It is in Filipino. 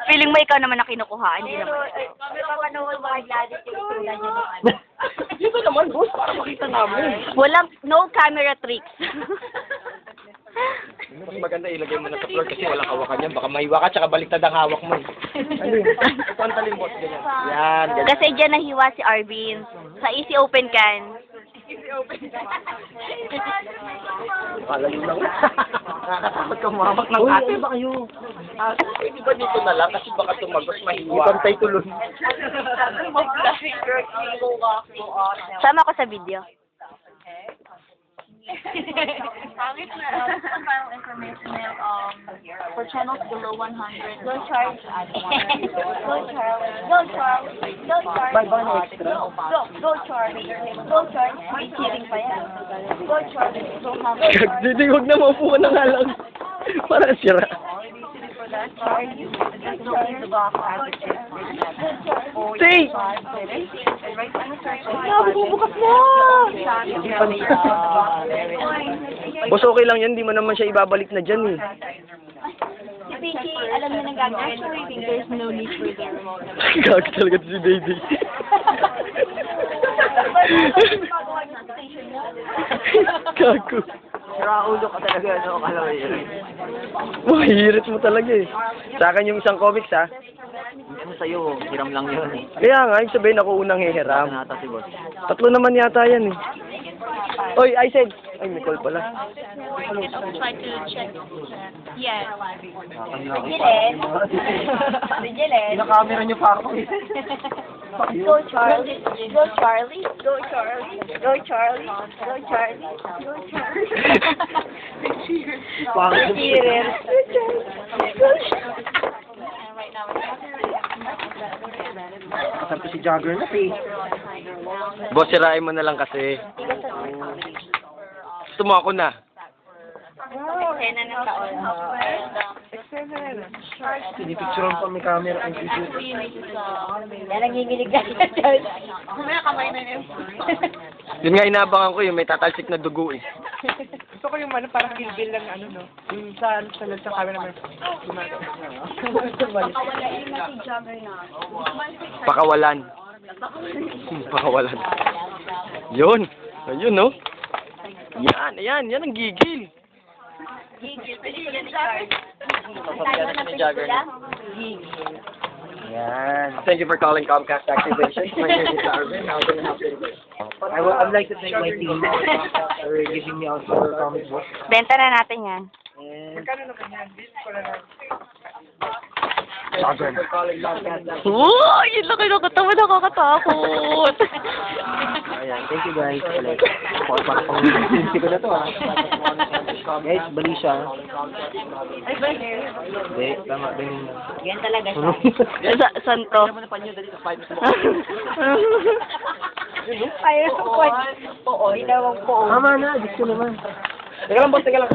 Feeling mo ikaw naman na kinukuha, hindi naman. Kapanood mo kay Gladys yung itula niya ng ano. Dito naman, boss, para makita namin. Walang, no camera tricks. Mas maganda ilagay mo na sa floor kasi walang hawakan yan. Baka mahiwa ka, tsaka baliktad ang hawak mo. Ano yun? Ito ang talim, boss. Ganyan. Yan, ganyan. Kasi dyan nahiwa si Arvin. Sa Easy Open Can. Palayo lang. Nakakatakot ka umawak ng ate. Ba kayo? Hindi ba dito na lang? Kasi baka tumagos mahiwa. Ipantay tulon. Sama ko sa video. Pangit na. Final information for channels below 100. Go Charles. Go Charles. Go Charles. Go Charles. Bye bye na extra. Go Charlie. Go Charlie. May cheering pa yan. Go Charlie. Go Mama. Hindi, huwag na maupo ka na nga lang. Para sira. Charlie. Charlie the box advocate. Say! Bukas na! Boss, okay lang yan. Di mo naman siya ibabalik na dyan eh. Si Pinky, alam niya nang gagawin. There's no need for the remote. Gag talaga si baby. Gago. Raulo ka talaga, ano, kalawa yun. Mahihirit mo talaga eh. Sa akin yung isang comics ha. Yung sa'yo, hiram lang yun eh. Kaya nga, yung sabihin ako unang hihiram. Nata si boss. 3 naman yata yan eh. Oy, I said. Ay, may call pala. Try to check. Yes. Nakakamera ko. Regilin. Pinakamera niyo pa ako eh. Go Charlie. Go Charlie. Go Charlie. Go Charlie. Go Charlie. Go Charlie. Pangit. Cheers. Sabi si Jagger na eh. Boss, sirain mo na lang kasi. Gusto mo ako na. Sena ng taon. Pinipicturean pa may camera ang video. Yan, nanginginig na siya, Charles. Kumaya kamay na yun. Yun nga inaabangan ko yung may tatalsik na dugo eh. Gusto ko yung ano, parang kill lang ano, no? Yung sa camera naman. Pakawalain na si Jagger na. Pakawalan. Pakawalan. Yun. Ayun no. Yan, ayan. Yan ang gigil. Gigil. Pwede sila ni Charles. Sasabihan na si Jagger na. Gigil. Yan. Thank you for calling Comcast Activation. My name is Arvin. How can I help you today? I'd like to thank my team for giving me out for comic book. Benta na natin yan. And Jagger. Oh, yun lang kayo nakatawa, nakakatakot. ayan, thank you guys. Para pang sinsi ko na to ha. Guys, bali siya. Hindi, tama din. Yan talaga siya. Santo. Ayaw ko. Oo, inawang po. Tama na, gusto naman. Teka lang, boss. Teka lang.